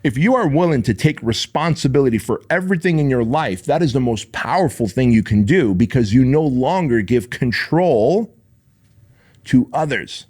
If you are willing to take responsibility for everything in your life, that is the most powerful thing you can do because you no longer give control to others.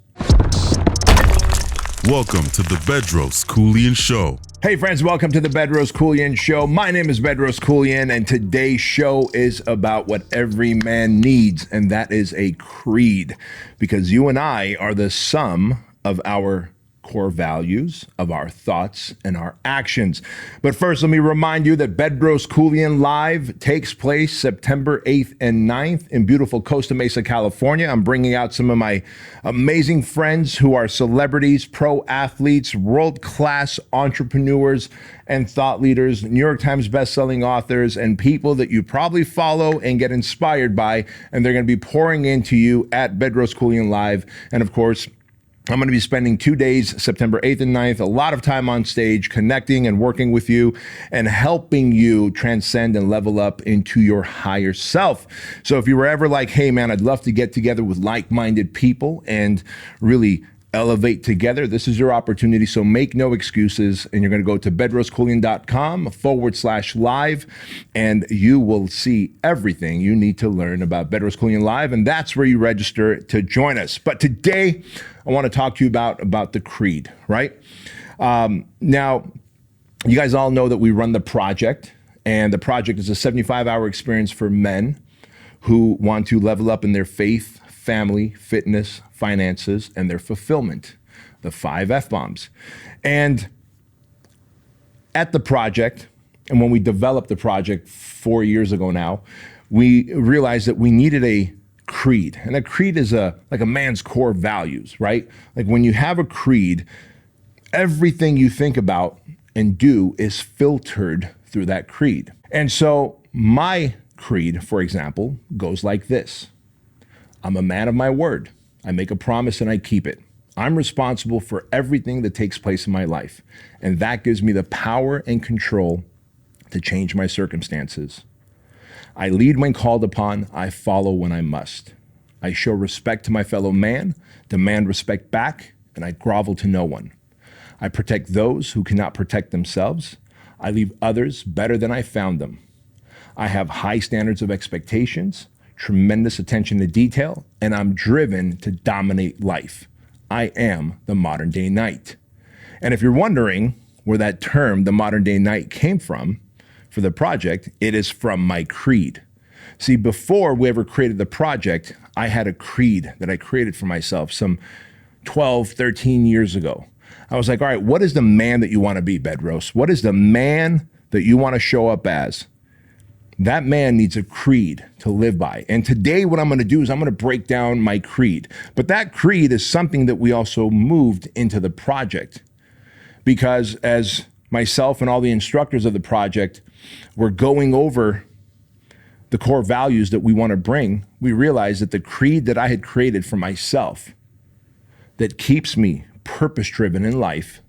Welcome to the Bedros Keuilian Show. Hey friends, welcome to the Bedros Keuilian Show. My name is Bedros Keuilian, and today's show is about what every man needs, and that is a creed. Because you and I are the sum of our core values, of our thoughts and our actions. But first, let me remind you that Bedros Keuilian Live takes place September 8th and 9th in beautiful Costa Mesa, California. I'm bringing out some of my amazing friends who are celebrities, pro athletes, world-class entrepreneurs and thought leaders, New York Times bestselling authors, and people that you probably follow and get inspired by, and they're going to be pouring into you at Bedros Keuilian Live. And of course, I'm going to be spending 2 days, September 8th and 9th, a lot of time on stage, connecting and working with you and helping you transcend and level up into your higher self. So if you were ever like, hey man, I'd love to get together with like-minded people and really elevate together, this is your opportunity. So make no excuses. And you're going to go to bedroskeuilian.com/live, and you will see everything you need to learn about Bedros Keuilian Live. And that's where you register to join us. But today, I want to talk to you about the creed, right? Now, you guys all know that we run the project, and the project is a 75-hour experience for men who want to level up in their faith, family, fitness, finances, and their fulfillment, the 5 F-bombs. And at the project, and when we developed the project 4 years ago now, we realized that we needed a creed. And a creed is like a man's core values, right? Like when you have a creed, everything you think about and do is filtered through that creed. And so my creed, for example, goes like this. I'm a man of my word. I make a promise and I keep it. I'm responsible for everything that takes place in my life. And that gives me the power and control to change my circumstances. I lead when called upon. I follow when I must. I show respect to my fellow man, demand respect back, and I grovel to no one. I protect those who cannot protect themselves. I leave others better than I found them. I have high standards of expectations, tremendous attention to detail, and I'm driven to dominate life. I am the modern day knight. And if you're wondering where that term, the modern day knight, came from for the project, it is from my creed. See, before we ever created the project, I had a creed that I created for myself some 12, 13 years ago. I was like, all right, what is the man that you want to be, Bedros? What is the man that you want to show up as? That man needs a creed to live by. And today what I'm going to do is I'm going to break down my creed. But that creed is something that we also moved into the project. Because as myself and all the instructors of the project were going over the core values that we want to bring, we realized that the creed that I had created for myself that keeps me purpose-driven in life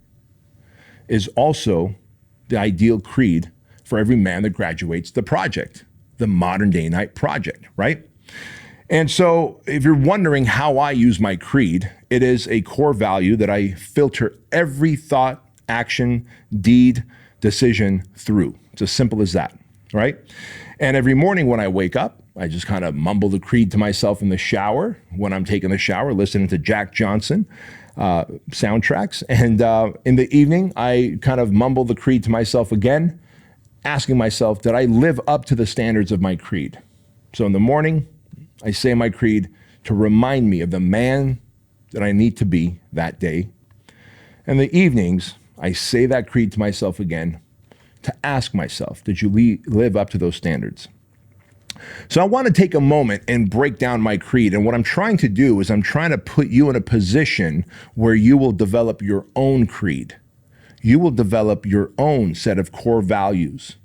is also the ideal creed for every man that graduates the project, the Modern Day Knight Project, right? And so if you're wondering how I use my creed, it is a core value that I filter every thought, action, deed, decision through. It's as simple as that, right? And every morning when I wake up, I just kind of mumble the creed to myself in the shower. When I'm taking the shower, listening to Jack Johnson soundtracks. And in the evening, I kind of mumble the creed to myself again, asking myself, did I live up to the standards of my creed? So in the morning, I say my creed to remind me of the man that I need to be that day. And the evenings, I say that creed to myself again to ask myself, did you live up to those standards? So I want to take a moment and break down my creed. And what I'm trying to do is I'm trying to put you in a position where you will develop your own creed. You will develop your own set of core values.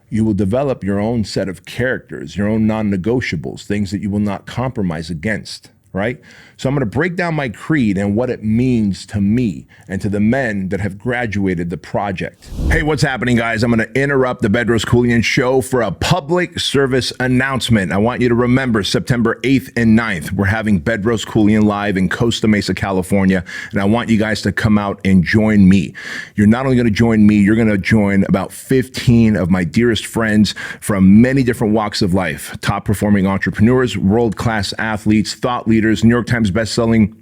You will develop your own set of characters, your own non-negotiables, things that you will not compromise against, right? So I'm going to break down my creed and what it means to me and to the men that have graduated the project. Hey, what's happening, guys? I'm going to interrupt the Bedros Keuilian Show for a public service announcement. I want you to remember September 8th and 9th, we're having Bedros Keuilian live in Costa Mesa, California, and I want you guys to come out and join me. You're not only going to join me, you're going to join about 15 of my dearest friends from many different walks of life, top performing entrepreneurs, world-class athletes, thought leaders, New York Times bestselling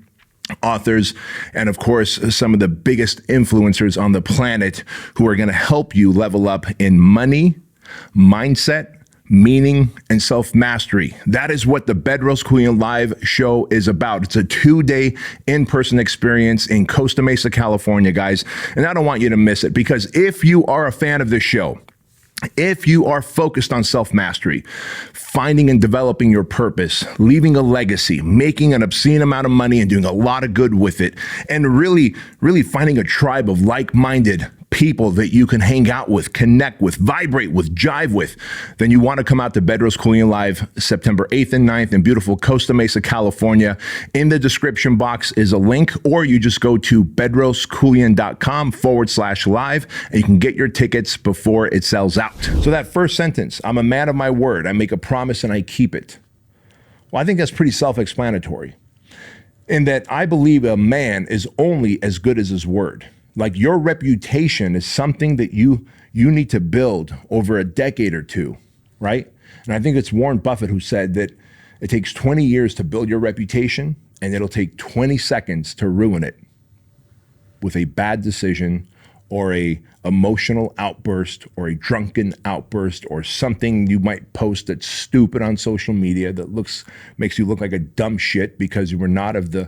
authors, and of course, some of the biggest influencers on the planet who are going to help you level up in money, mindset, meaning, and self-mastery. That is what the Bedros Keuilian Live show is about. It's a 2-day in-person experience in Costa Mesa, California, guys. And I don't want you to miss it, because if you are a fan of this show, if you are focused on self-mastery, finding and developing your purpose, leaving a legacy, making an obscene amount of money and doing a lot of good with it, and really finding a tribe of like-minded people that you can hang out with, connect with, vibrate with, jive with, then you want to come out to Bedros Keuilian Live September 8th and 9th in beautiful Costa Mesa, California. In the description box is a link, or you just go to bedroskeuilian.com/live and you can get your tickets before it sells out. So that first sentence, I'm a man of my word. I make a promise and I keep it. Well, I think that's pretty self-explanatory, in that I believe a man is only as good as his word. Like, your reputation is something that you need to build over a decade or two, right? And I think it's Warren Buffett who said that it takes 20 years to build your reputation, and it'll take 20 seconds to ruin it with a bad decision or a emotional outburst or a drunken outburst or something you might post that's stupid on social media that makes you look like a dumb shit because you were not of the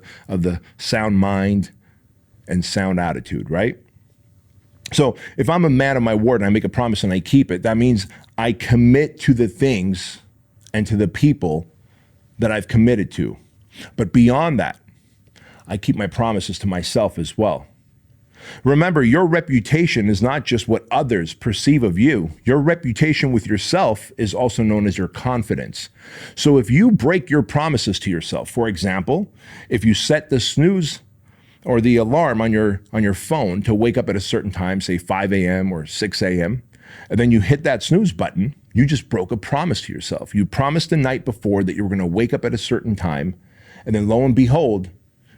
sound mind and sound attitude, right? So if I'm a man of my word and I make a promise and I keep it, that means I commit to the things and to the people that I've committed to. But beyond that, I keep my promises to myself as well. Remember, your reputation is not just what others perceive of you. Your reputation with yourself is also known as your confidence. So if you break your promises to yourself, for example, if you set the snooze or the alarm on your phone to wake up at a certain time, say 5 a.m. or 6 a.m., and then you hit that snooze button, you just broke a promise to yourself. You promised the night before that you were going to wake up at a certain time, and then lo and behold,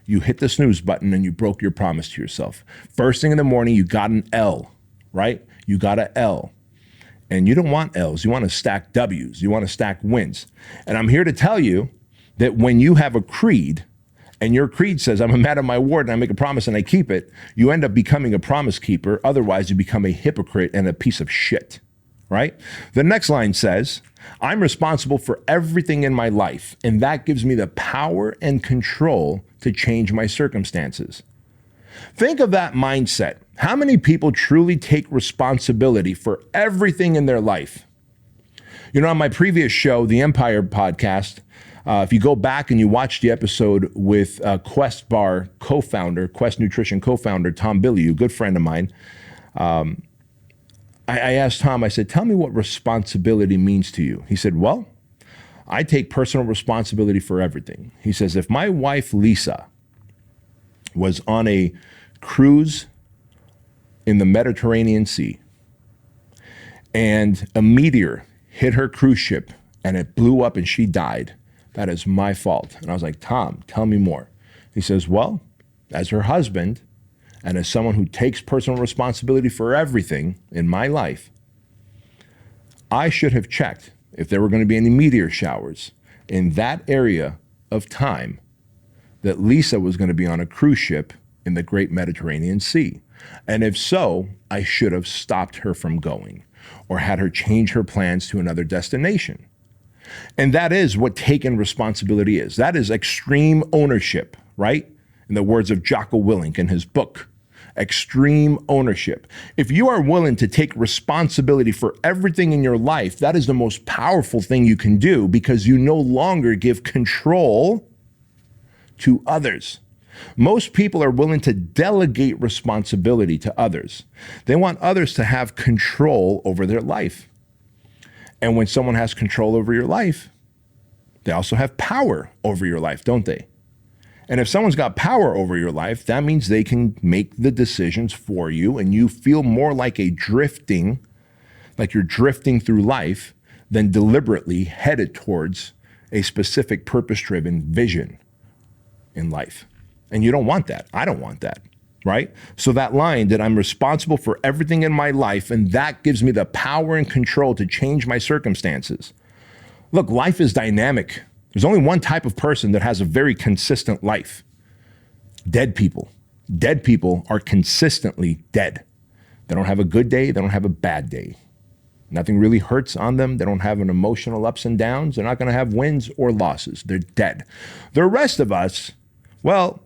you hit the snooze button and you broke your promise to yourself. First thing in the morning, you got an L, right? You got an L. And you don't want L's. You want to stack W's. You want to stack wins. And I'm here to tell you that when you have a creed, and your creed says, I'm a man of my word and I make a promise and I keep it, you end up becoming a promise keeper. Otherwise, you become a hypocrite and a piece of shit, right? The next line says, I'm responsible for everything in my life, and that gives me the power and control to change my circumstances. Think of that mindset. How many people truly take responsibility for everything in their life? You know, on my previous show, the Empire podcast, if you go back and you watch the episode with Quest Bar co-founder, Quest Nutrition co-founder, Tom Bilyeu, a good friend of mine, I asked Tom, I said, tell me what responsibility means to you. He said, well, I take personal responsibility for everything. He says, if my wife, Lisa, was on a cruise in the Mediterranean Sea and a meteor hit her cruise ship and it blew up and she died, that is my fault. And I was like, Tom, tell me more. He says, well, as her husband and as someone who takes personal responsibility for everything in my life, I should have checked if there were going to be any meteor showers in that area of time that Lisa was going to be on a cruise ship in the great Mediterranean Sea. And if so, I should have stopped her from going or had her change her plans to another destination. And that is what taking responsibility is. That is extreme ownership, right? In the words of Jocko Willink in his book, Extreme Ownership. If you are willing to take responsibility for everything in your life, that is the most powerful thing you can do, because you no longer give control to others. Most people are willing to delegate responsibility to others. They want others to have control over their life. And when someone has control over your life, they also have power over your life, don't they? And if someone's got power over your life, that means they can make the decisions for you, and you feel more like like you're drifting through life than deliberately headed towards a specific purpose-driven vision in life. And you don't want that. I don't want that, right? So that line that I'm responsible for everything in my life, and that gives me the power and control to change my circumstances. Look, life is dynamic. There's only one type of person that has a very consistent life. Dead people. Dead people are consistently dead. They don't have a good day. They don't have a bad day. Nothing really hurts on them. They don't have an emotional ups and downs. They're not going to have wins or losses. They're dead. The rest of us, well,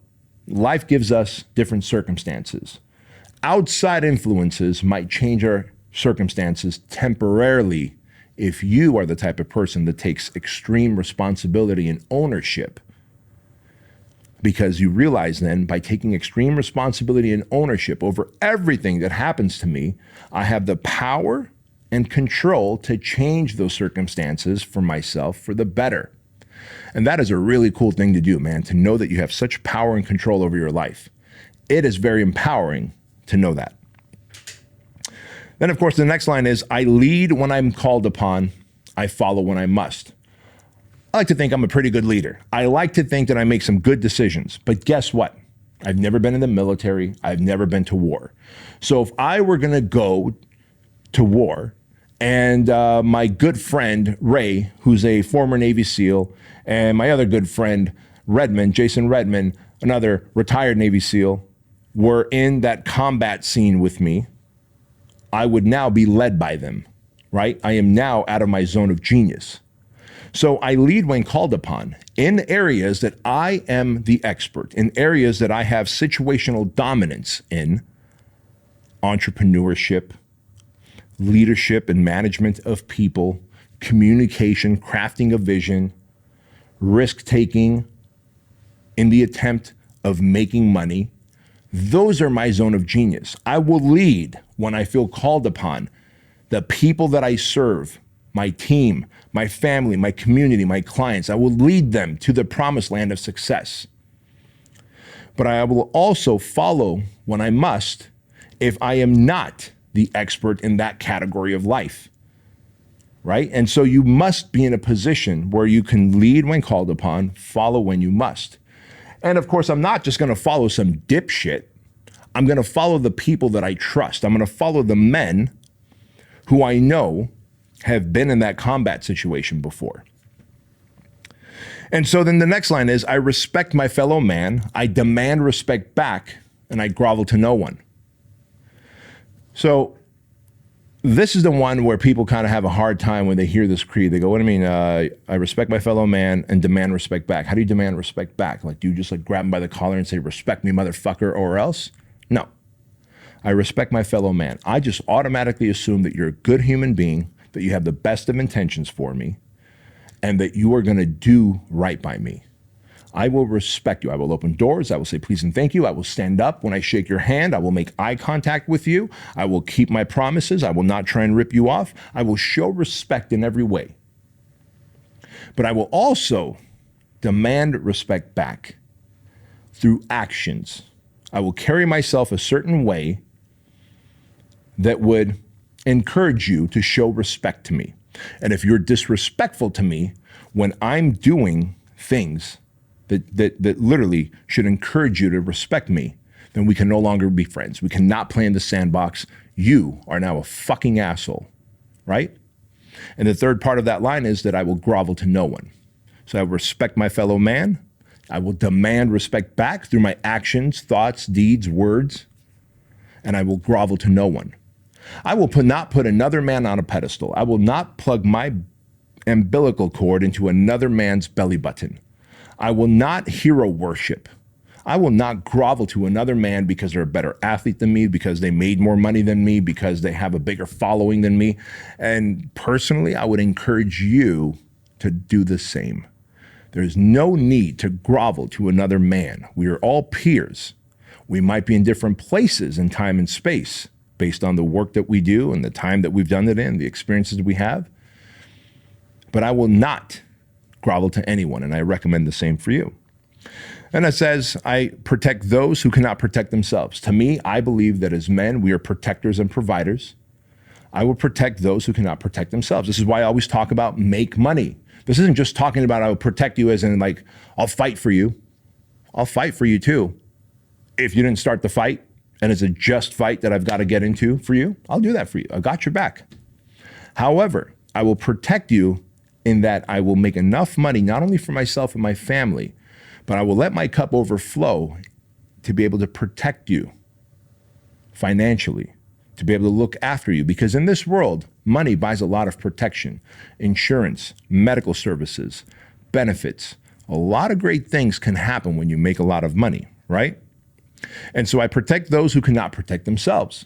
life gives us different circumstances. Outside influences might change our circumstances temporarily if you are the type of person that takes extreme responsibility and ownership. Because you realize then, by taking extreme responsibility and ownership over everything that happens to me, I have the power and control to change those circumstances for myself for the better. And that is a really cool thing to do, man, to know that you have such power and control over your life. It is very empowering to know that. Then, of course, the next line is, I lead when I'm called upon, I follow when I must. I like to think I'm a pretty good leader. I like to think that I make some good decisions. But guess what? I've never been in the military. I've never been to war. So if I were going to go to war, and my good friend, Ray, who's a former Navy SEAL, and my other good friend, Jason Redmond, another retired Navy SEAL, were in that combat scene with me, I would now be led by them, right? I am now out of my zone of genius. So I lead when called upon in areas that I am the expert, in areas that I have situational dominance in: entrepreneurship, leadership and management of people, communication, crafting a vision, risk-taking in the attempt of making money. Those are my zone of genius. I will lead when I feel called upon. The people that I serve, my team, my family, my community, my clients, I will lead them to the promised land of success. But I will also follow when I must if I am not the expert in that category of life, right? And so you must be in a position where you can lead when called upon, follow when you must. And of course, I'm not just going to follow some dipshit. I'm going to follow the people that I trust. I'm going to follow the men who I know have been in that combat situation before. And so then the next line is, I respect my fellow man, I demand respect back, and I grovel to no one. So this is the one where people kind of have a hard time when they hear this creed. They go, what do you mean? I respect my fellow man and demand respect back. How do you demand respect back? Like, do you just like grab him by the collar and say, respect me, motherfucker, or else? No. I respect my fellow man. I just automatically assume that you're a good human being, that you have the best of intentions for me, and that you are going to do right by me. I will respect you. I will open doors. I will say please and thank you. I will stand up when I shake your hand. I will make eye contact with you. I will keep my promises. I will not try and rip you off. I will show respect in every way. But I will also demand respect back through actions. I will carry myself a certain way that would encourage you to show respect to me. And if you're disrespectful to me when I'm doing things that literally should encourage you to respect me, then we can no longer be friends. We cannot play in the sandbox. You are now a fucking asshole, right? And the third part of that line is that I will grovel to no one. So I respect my fellow man. I will demand respect back through my actions, thoughts, deeds, words, and I will grovel to no one. I will not put another man on a pedestal. I will not plug my umbilical cord into another man's belly button. I will not hero worship. I will not grovel to another man because they're a better athlete than me, because they made more money than me, because they have a bigger following than me. And personally, I would encourage you to do the same. There's no need to grovel to another man. We are all peers. We might be in different places in time and space based on the work that we do and the time that we've done it in, the experiences we have. But I will not grovel to anyone, and I recommend the same for you. And it says, I protect those who cannot protect themselves. To me, I believe that as men, we are protectors and providers. I will protect those who cannot protect themselves. This is why I always talk about make money. This isn't just talking about I will protect you as in like, I'll fight for you. I'll fight for you too. If you didn't start the fight and it's a just fight that I've got to get into for you, I'll do that for you. I got your back. However, I will protect you in that I will make enough money, not only for myself and my family, but I will let my cup overflow to be able to protect you financially, to be able to look after you. Because in this world, money buys a lot of protection, insurance, medical services, benefits. A lot of great things can happen when you make a lot of money, right? And so I protect those who cannot protect themselves.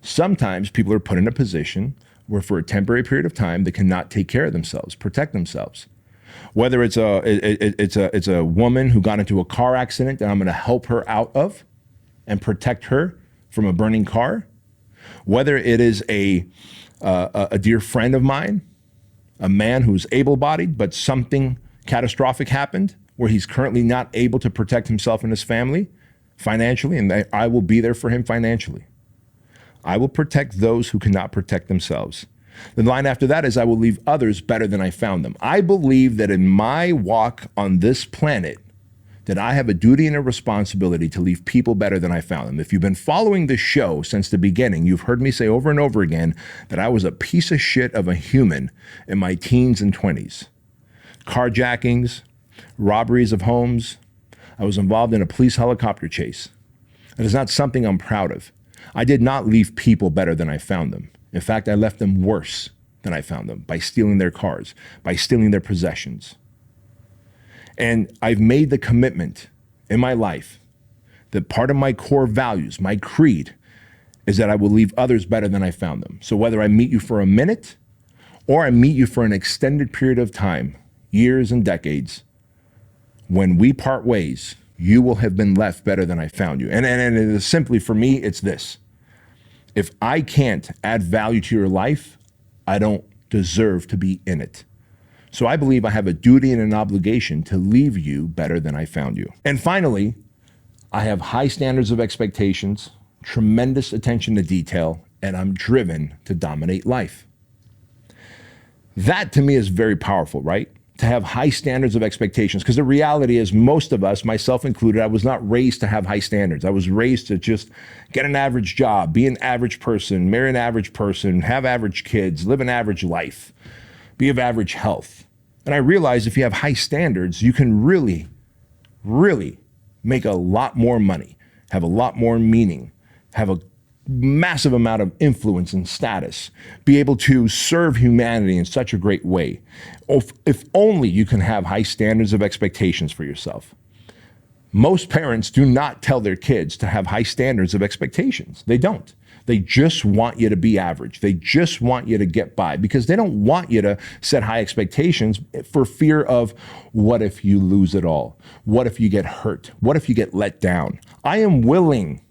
Sometimes people are put in a position where for a temporary period of time, they cannot take care of themselves, protect themselves. Whether it's a woman who got into a car accident that I'm going to help her out of and protect her from a burning car. Whether it is a dear friend of mine, a man who's able-bodied, but something catastrophic happened where he's currently not able to protect himself and his family financially, and I will be there for him financially. I will protect those who cannot protect themselves. The line after that is, I will leave others better than I found them. I believe that in my walk on this planet, that I have a duty and a responsibility to leave people better than I found them. If you've been following this show since the beginning, you've heard me say over and over again that I was a piece of shit of a human in my teens and 20s. Carjackings, robberies of homes. I was involved in a police helicopter chase. It is not something I'm proud of. I did not leave people better than I found them. In fact, I left them worse than I found them by stealing their cars, by stealing their possessions. And I've made the commitment in my life that part of my core values, my creed, is that I will leave others better than I found them. So whether I meet you for a minute or I meet you for an extended period of time, years and decades, when we part ways, you will have been left better than I found you. And it is simply, for me, it's this. If I can't add value to your life, I don't deserve to be in it. So I believe I have a duty and an obligation to leave you better than I found you. And finally, I have high standards of expectations, tremendous attention to detail, and I'm driven to dominate life. That to me is very powerful, right? To have high standards of expectations, because the reality is most of us, myself included, I was not raised to have high standards. I was raised to just get an average job, be an average person, marry an average person, have average kids, live an average life, be of average health. And I realized if you have high standards, you can really, really make a lot more money, have a lot more meaning, have a massive amount of influence and status, be able to serve humanity in such a great way. If only you can have high standards of expectations for yourself. Most parents do not tell their kids to have high standards of expectations. They don't. They just want you to be average. They just want you to get by because they don't want you to set high expectations for fear of what if you lose it all? What if you get hurt? What if you get let down? I am willing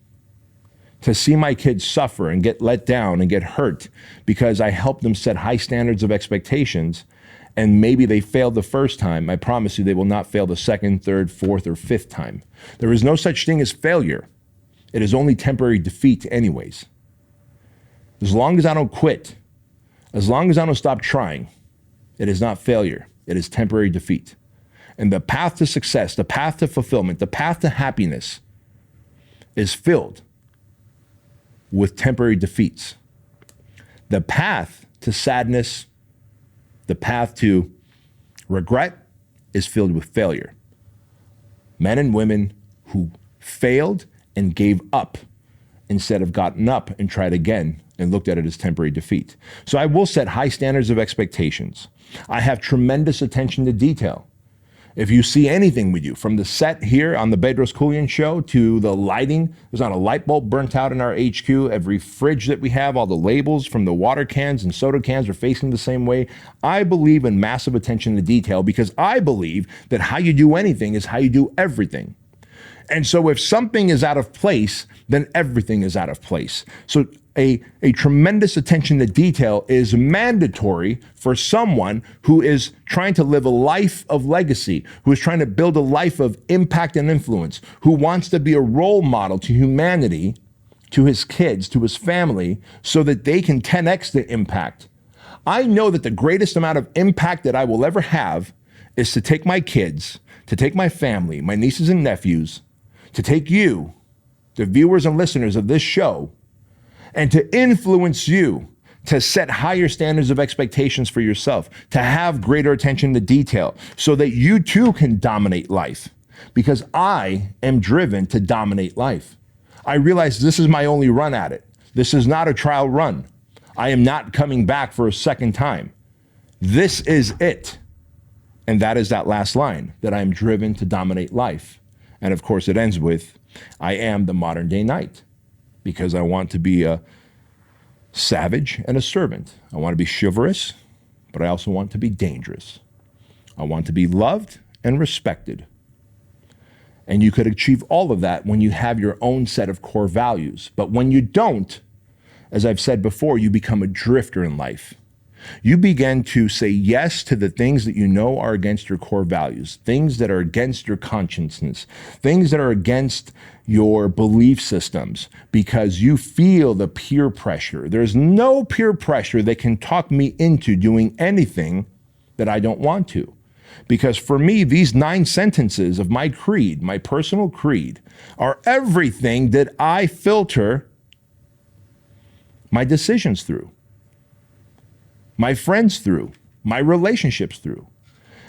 to see my kids suffer and get let down and get hurt because I help them set high standards of expectations, and maybe they failed the first time. I promise you they will not fail the second, third, fourth, or fifth time. There is no such thing as failure. It is only temporary defeat anyways. As long as I don't quit, as long as I don't stop trying, it is not failure. It is temporary defeat. And the path to success, the path to fulfillment, the path to happiness is filled with temporary defeats. The path to sadness, the path to regret is filled with failure. Men and women who failed and gave up instead of gotten up and tried again and looked at it as temporary defeat. So I will set high standards of expectations. I have tremendous attention to detail. If you see anything with you, from the set here on the Bedros Keuilian Show to the lighting, there's not a light bulb burnt out in our HQ. Every fridge that we have, all the labels from the water cans and soda cans are facing the same way. I believe in massive attention to detail because I believe that how you do anything is how you do everything. And so if something is out of place, then everything is out of place. So a tremendous attention to detail is mandatory for someone who is trying to live a life of legacy, who is trying to build a life of impact and influence, who wants to be a role model to humanity, to his kids, to his family, so that they can 10x the impact. I know that the greatest amount of impact that I will ever have is to take my kids, to take my family, my nieces and nephews, to take you, the viewers and listeners of this show, and to influence you to set higher standards of expectations for yourself, to have greater attention to detail so that you too can dominate life. Because I am driven to dominate life. I realize this is my only run at it. This is not a trial run. I am not coming back for a second time. This is it. And that is that last line, that I am driven to dominate life. And of course it ends with, I am the modern day knight, because I want to be a savage and a servant. I want to be chivalrous, but I also want to be dangerous. I want to be loved and respected. And you could achieve all of that when you have your own set of core values. But when you don't, as I've said before, you become a drifter in life. You begin to say yes to the things that you know are against your core values, things that are against your consciousness, things that are against your belief systems, because you feel the peer pressure. There's no peer pressure that can talk me into doing anything that I don't want to. Because for me, these 9 sentences of my creed, my personal creed, are everything that I filter my decisions through, my friends through, my relationships through.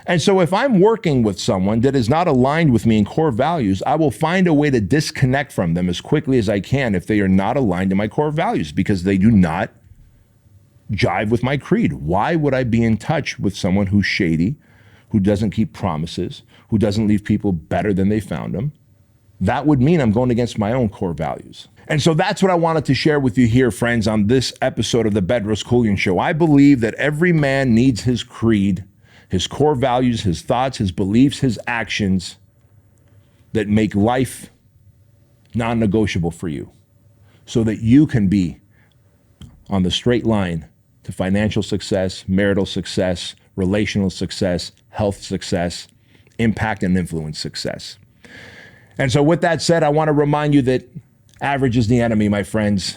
And so if I'm working with someone that is not aligned with me in core values, I will find a way to disconnect from them as quickly as I can if they are not aligned to my core values, because they do not jive with my creed. Why would I be in touch with someone who's shady, who doesn't keep promises, who doesn't leave people better than they found them? That would mean I'm going against my own core values. And so that's what I wanted to share with you here, friends, on this episode of the Bedros Keuilian Show. I believe that every man needs his creed, his core values, his thoughts, his beliefs, his actions that make life non-negotiable for you, so that you can be on the straight line to financial success, marital success, relational success, health success, impact and influence success. And so with that said, I want to remind you that average is the enemy, my friends.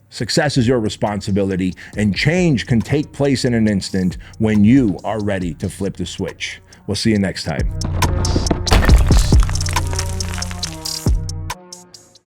Success is your responsibility, and change can take place in an instant when you are ready to flip the switch. We'll see you next time.